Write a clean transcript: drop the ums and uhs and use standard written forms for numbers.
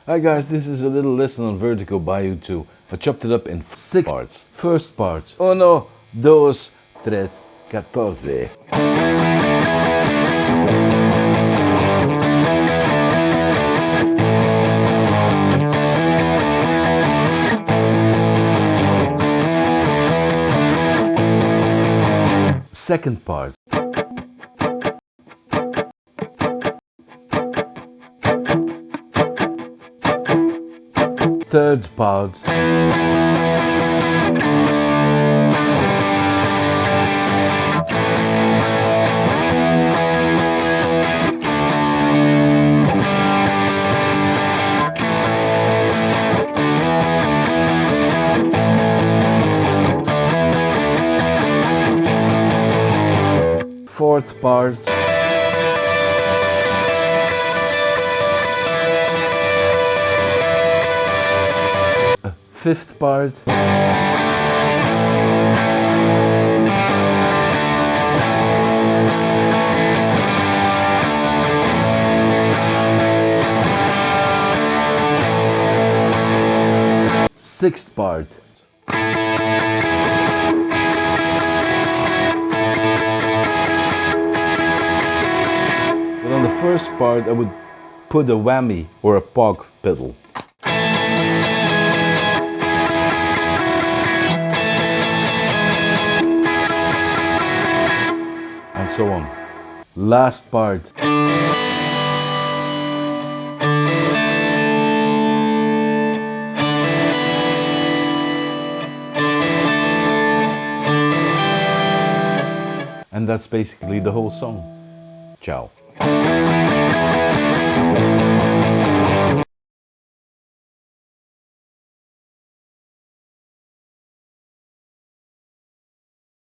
Hi guys, this is a little lesson on Vertigo by U2. I chopped it up in 6 parts. First part, 1, 2, 3, 14. Second part. Third part. Fourth part. Fifth part. Sixth part. But on the first part I would put a whammy or a pog pedal. And so on. Last part. And that's basically the whole song. Ciao.